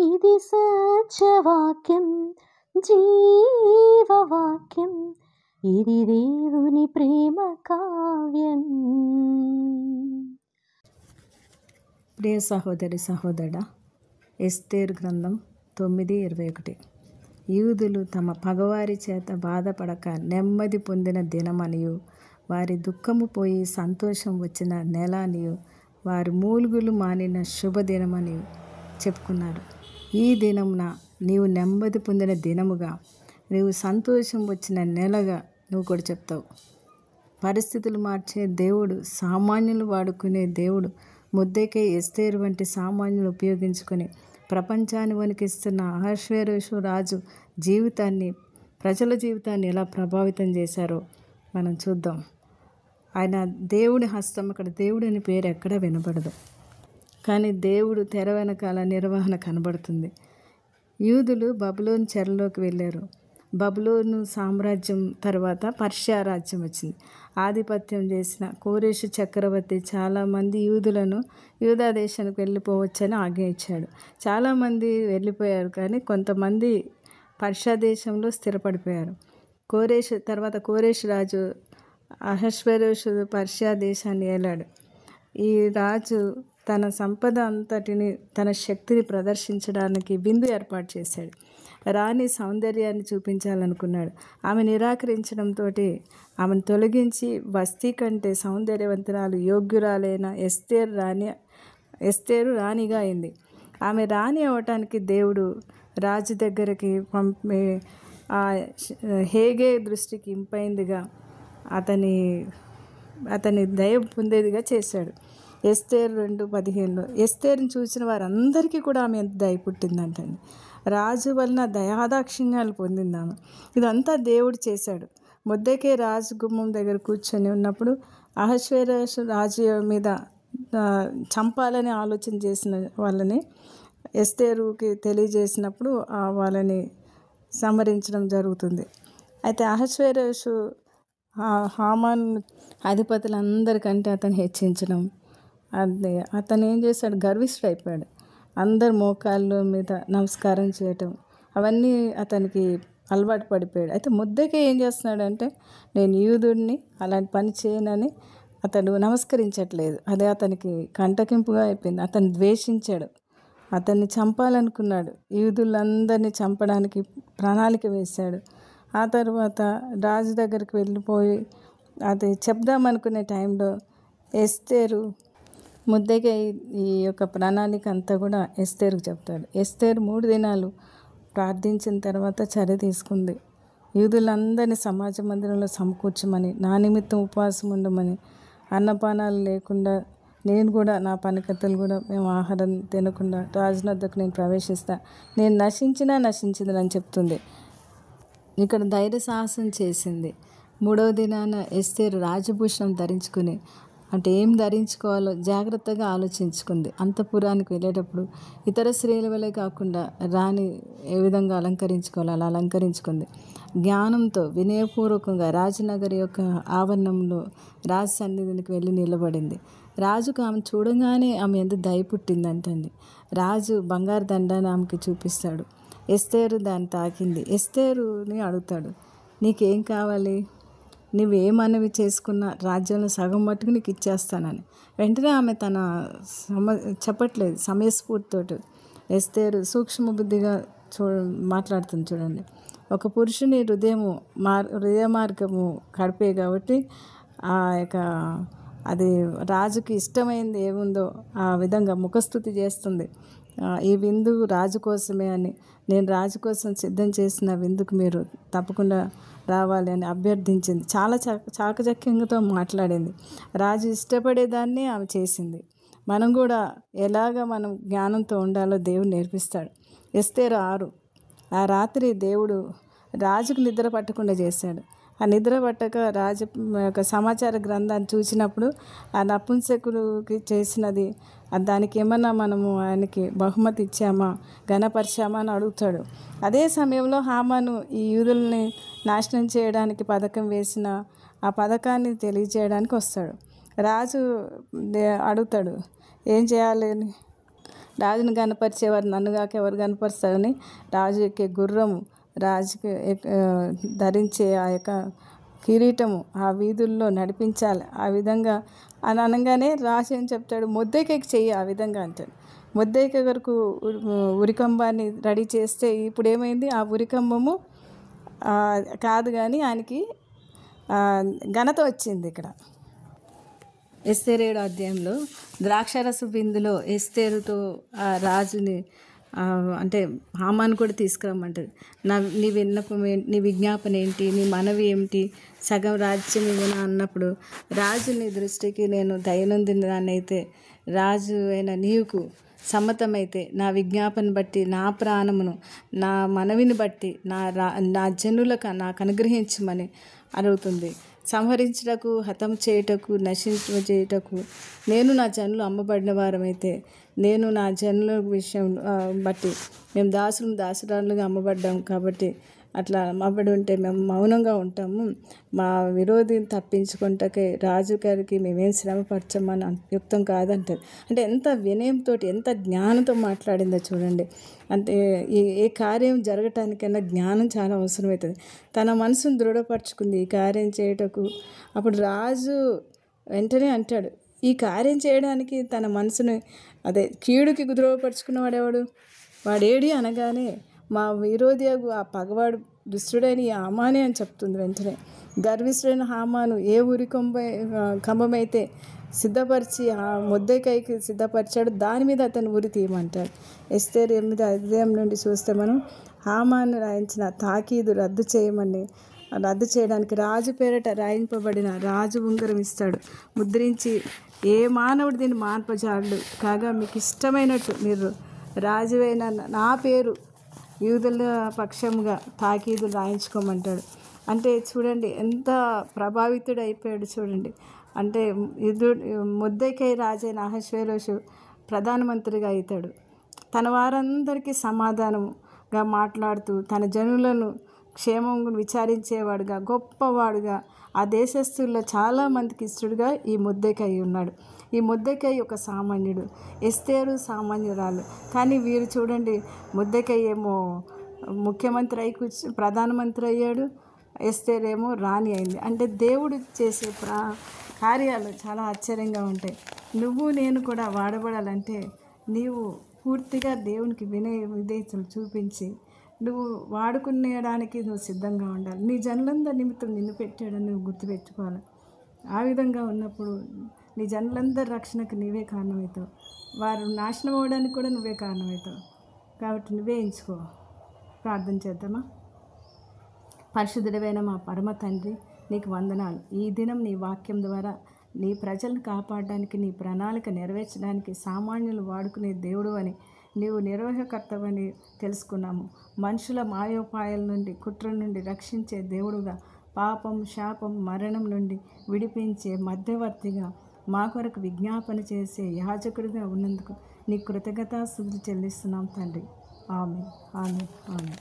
ఇది సత్యవాక్యం, జీవవాక్యం, ఇది దేవుని ప్రేమ కావ్యం. ప్రియ సహోదరి సహోదరుడా, ఎస్తేరు గ్రంథం 9:21. యూదులు తమ పగవారి చేత బాధపడక నెమ్మది పొందిన దినమనియు, వారి దుఃఖము పోయి సంతోషం వచ్చిన నెల అనియు, వారి మూలుగులు మానిన శుభదినమనియు చెప్పుకున్నారు. ఈ దినమున నీవు నెమ్మది పొందిన దినముగా, నీవు సంతోషం వచ్చిన నెలగా నువ్వు కూడా చెప్తావు. పరిస్థితులు మార్చే దేవుడు, సామాన్యులు వాడుకునే దేవుడు మొర్దెకై, ఎస్తేరు వంటి సామాన్యులు ఉపయోగించుకొని ప్రపంచాన్ని వణికిస్తున్న అహష్వేరోషు రాజు జీవితాన్ని, ప్రజల జీవితాన్ని ఎలా ప్రభావితం చేశారో మనం చూద్దాం. ఆయన దేవుడి హస్తం, అక్కడ దేవుడు అని పేరు ఎక్కడా వినబడదు, కానీ దేవుడు తెర వెనకాల నిర్వహణ కనబడుతుంది. యూదులు బబులోను చెరలోకి వెళ్ళారు. బబులోను సామ్రాజ్యం తర్వాత పర్షియా రాజ్యం వచ్చింది. ఆధిపత్యం చేసిన కోరెషు చక్రవర్తి చాలామంది యూదులను యూదా దేశానికి వెళ్ళిపోవచ్చని ఆజ్ఞ ఇచ్చాడు. చాలామంది వెళ్ళిపోయారు, కానీ కొంతమంది పర్షియా దేశంలో స్థిరపడిపోయారు. కోరెషు రాజు అహష్వేరోషు పర్షియా దేశాన్ని ఏలాడు. ఈ రాజు తన సంపద అంతటిని, తన శక్తిని ప్రదర్శించడానికి విందు ఏర్పాటు చేశాడు. రాణి సౌందర్యాన్ని చూపించాలనుకున్నాడు. ఆమె నిరాకరించడంతో ఆమెను తొలగించి వస్తీ కంటే సౌందర్యవంతురాలు, యోగ్యురాలైన ఎస్తేరు రాణిగా అయింది. ఆమె రాణి అవటానికి దేవుడు రాజు దగ్గరికి పంపి హేగే దృష్టికి ఇంపైందిగా, అతని దయ పొందేదిగా చేశాడు. ఎస్తేరు 2:15. ఎస్తేరుని చూసిన వారందరికీ కూడా ఆమె ఎంత దయ పుట్టిందంటండి. రాజు వలన దయాదాక్షిణ్యాలు పొందింది ఆమె. ఇదంతా దేవుడు చేశాడు. మొర్దెకై రాజు గుమ్మం దగ్గర కూర్చొని ఉన్నప్పుడు అహష్వేరోషు రాజు మీద చంపాలని ఆలోచన చేసిన వాళ్ళని ఎస్తేరుకి తెలియజేసినప్పుడు వాళ్ళని సంహరించడం జరుగుతుంది. అయితే అహష్వేరోషు హామాన్ అధిపతులందరికంటే అతను హెచ్చించడం, అతను ఏం చేశాడు, గర్విష్ఠుడైపోయాడు. అందరు మోకాళ్ళ మీద నమస్కారం చేయటం, అవన్నీ అతనికి అలవాటు పడిపోయాడు. అయితే మొర్దెకై ఏం చేస్తున్నాడంటే, నేను యూదుడిని, అలాంటి పని చేయనని అతడు నమస్కరించట్లేదు. అదే అతనికి కంటకింపుగా అయిపోయింది. అతను ద్వేషించాడు, అతన్ని చంపాలనుకున్నాడు. యూదులందరినీ చంపడానికి ప్రణాళిక వేశాడు. ఆ తర్వాత రాజు దగ్గరికి వెళ్ళిపోయి అది చెప్దామనుకునే టైంలో ఎస్తేరు, మొర్దెకై ఈ యొక్క ప్రణాళిక అంతా కూడా ఎస్తేరుకు చెప్తాడు. ఎస్తేరు 3 దినాలు ప్రార్థించిన తర్వాత చర్య తీసుకుంది. యూదులందరినీ సమాజ మందిరంలో సమకూర్చమని, నా నిమిత్తం ఉపవాసం ఉండమని, అన్నపానాలు లేకుండా, నేను కూడా నా పనికత్తెలు కూడా మేము ఆహారం తినకుండా రాజునొద్దకు నేను ప్రవేశిస్తా, నేను నశించిందని చెప్తుంది. ఇక్కడ ధైర్య సాహసం చేసింది. 3వ దినాన ఎస్తేరు రాజభూషణం ధరించుకుని, అంటే ఏం ధరించుకోవాలో జాగ్రత్తగా ఆలోచించుకుంది. అంతఃపురానికి వెళ్ళేటప్పుడు ఇతర స్త్రీల వలె కాకుండా రాణి ఏ విధంగా అలంకరించుకోవాలో అలా అలంకరించుకుంది. జ్ఞానంతో వినయపూర్వకంగా రాజనగరి యొక్క ఆవరణంలో రాజు సన్నిధికి వెళ్ళి నిలబడింది. రాజుకు ఆమె చూడగానే ఆమె ఎంత దయ పుట్టిందంటండి. రాజు బంగారు దండాన్ని ఆమెకి చూపిస్తాడు. ఎస్తేరు దాన్ని తాకింది. ఎస్తేరుని అడుగుతాడు, నీకేం కావాలి, నువ్వే మనవి చేసుకున్న రాజ్యంలో సగం మట్టుకు నీకు ఇచ్చేస్తానని. వెంటనే ఆమె తన చెప్పట్లేదు, సమయస్ఫూర్తితో. ఎస్తేరు సూక్ష్మ బుద్ధిగా మాట్లాడుతుంది చూడండి. ఒక పురుషుని హృదయ మార్గము కడిపే కాబట్టి అది రాజుకి ఇష్టమైంది ఏముందో ఆ విధంగా ముఖస్థుతి చేస్తుంది. ఈ విందు రాజు కోసమే అని, నేను రాజు కోసం సిద్ధం చేసిన విందుకు మీరు తప్పకుండా రావాలి అని అభ్యర్థించింది. చాలా చాకచక్యంతో మాట్లాడింది. రాజు ఇష్టపడేదాన్ని ఆమె చేసింది. మనం కూడా మనం జ్ఞానంతో ఉండాలో దేవుడు నేర్పిస్తాడు. ఎస్తేరు 6. ఆ రాత్రి దేవుడు రాజుకు నిద్ర పట్టకుండా చేశాడు. ఆ నిద్ర పట్టక రాజు యొక్క సమాచార గ్రంథాన్ని చూసినప్పుడు ఆ నపుంసకుడికి చేసినది, దానికి ఏమన్నా మనము ఆయనకి బహుమతి ఇచ్చామా, ఘనపరిచామా అని అడుగుతాడు. అదే సమయంలో హామాను ఈ యూదుల్ని నాశనం చేయడానికి పథకం వేసిన ఆ పథకాన్ని తెలియజేయడానికి వస్తాడు. రాజు అడుగుతాడు, ఏం చేయాలి, రాజును గనపరిచేవారు నన్ను కాక ఎవరు కనపరుస్తారని రాజు ఎక్కే గుర్రము, రాజుకి ధరించే ఆ యొక్క కిరీటము ఆ వీధుల్లో నడిపించాలి. ఆ విధంగా అని అనగానే రాజు ఏం చెప్తాడు, మొర్దెకైకి చెయ్యి ఆ విధంగా అంటాడు. మొర్దెకై వరకు ఉరికంబాన్ని రెడీ చేస్తే ఇప్పుడు ఏమైంది, ఆ ఉరికంబము కాదు కానీ ఆయనకి ఘనత వచ్చింది. ఇక్కడ ఎస్తేరు 7వ అధ్యాయంలో ద్రాక్షరస బిందులో ఎస్తేరుతో ఆ రాజుని అంటే హామాను కూడా తీసుకురమ్మంటది. నీ విన్నపం నీ విజ్ఞాపన ఏంటి, నీ మనవి ఏమిటి, సగం రాజ్యం ఇవ్వనా అన్నప్పుడు రాజు నీ దృష్టికి నేను దయనొందిన దాన్ని అయితే రాజు అయిన నీకు సమ్మతమైతే నా విజ్ఞాపన బట్టి నా ప్రాణమును నా మనవిని బట్టి నా జనులకు నాకు అనుగ్రహించమని అడుగుతుంది. సంహరించుటకు, హతం చేయుటకు, నశింపజేయుటకు నేను నా జనులు అమ్మబడిన వారమైతే నేను నా జనుల విషయం బట్టి మేము దాసురాలుగా అమ్మబడ్డాం కాబట్టి అట్లా అమ్మబడి ఉంటే మేము మౌనంగా ఉంటాము. మా విరోధిని తప్పించుకుంటకే రాజు గారికి మేమేం శ్రమపరచమని యుక్తం కాదంటారు. అంటే ఎంత వినయంతో ఎంత జ్ఞానంతో మాట్లాడిందో చూడండి. అంటే ఏ కార్యం జరగటానికైనా జ్ఞానం చాలా అవసరమవుతుంది. తన మనసును దృఢపరచుకుంది ఈ కార్యం చేయటకు. అప్పుడు రాజు వెంటనే అంటాడు, ఈ కార్యం చేయడానికి తన మనసును కీడుకి దృఢపరచుకున్నవాడెవడు, వాడేడి అనగానే మా విరోధి ఆ పగవాడు దుష్టుడైన ఈ హామానే అని చెప్తుంది. వెంటనే గర్విష్ఠుడైన హామాను ఏ ఊరి కంబమైతే సిద్ధపరిచి ఆ మొర్దెకైకి సిద్ధపరిచాడు దాని మీద అతను ఉరి తీయమంటాడు. ఎస్తేరు 8వ అధ్యాయం నుండి చూస్తే మనం హామాను రాయించిన తాకీదు రద్దు చేయడానికి రాజు పేరట రాయింపబడిన రాజు ఉంగరం ఇస్తాడు. ముద్రించి ఏ మానవుడు దీన్ని మార్పజాలడు కాగా మీకు ఇష్టమైనట్టు మీరు రాజువైన నా పేరు యూదుల పక్షముగా తాకీదు రాయించుకోమంటాడు. అంటే చూడండి ఎంత ప్రభావితుడు అయిపోయాడు చూడండి. అంటే మొర్దెకై రాజైన అహష్వేరోషు ప్రధానమంత్రిగా అవుతాడు. తన వారందరికీ సమాధానంగా మాట్లాడుతూ తన జనులను క్షేమం విచారించేవాడుగా గొప్పవాడుగా ఆ దేశస్తుల్లో చాలామందికి ఇష్టడుగా ఈ మొర్దెకై ఉన్నాడు. ఈ మొర్దెకై ఒక సామాన్యుడు, ఎస్తేరు సామాన్యురాలు. కానీ వీరు చూడండి, మొర్దెకై ఏమో ముఖ్యమంత్రి ప్రధానమంత్రి అయ్యాడు, ఎస్తేరు ఏమో రాణి అయింది. అంటే దేవుడు చేసే కార్యాలు చాలా ఆశ్చర్యంగా ఉంటాయి. నువ్వు నేను కూడా వాడబడాలంటే నీవు పూర్తిగా దేవునికి విధేయతలు చూపించి నువ్వు వాడుకునేడానికి నువ్వు సిద్ధంగా ఉండాలి. నీ జనులందరి నిమిత్తం నిన్ను పెట్టాడని నువ్వు గుర్తుపెట్టుకోవాలి. ఆ విధంగా ఉన్నప్పుడు నీ జనులందరి రక్షణకు నీవే కారణమవుతావు, వారు నాశనం అవ్వడానికి కూడా నువ్వే కారణమవుతావు. కాబట్టి నువ్వే ఎంచుకో. ప్రార్థన చేద్దామా? పరిశుద్ధుడైన మా పరమ తండ్రి, నీకు వందనాలు. ఈ దినం నీ వాక్యం ద్వారా నీ ప్రజలను కాపాడడానికి, నీ ప్రణాళిక నెరవేర్చడానికి సామాన్యులు వాడుకునే దేవుడు అని, నీవు నిర్వహకర్తవని తెలుసుకున్నాము. మనుషుల మాయోపాయాల నుండి, కుట్ర నుండి రక్షించే దేవుడుగా, పాపం, శాపం, మరణం నుండి విడిపించే మధ్యవర్తిగా, మా కొరకు విజ్ఞాపన చేసే యాజకుడిగా ఉన్నందుకు నీ కృతజ్ఞతాస్తుతులు చెల్లిస్తున్నాం తండ్రి. ఆమేన్, ఆమేన్, ఆమేన్.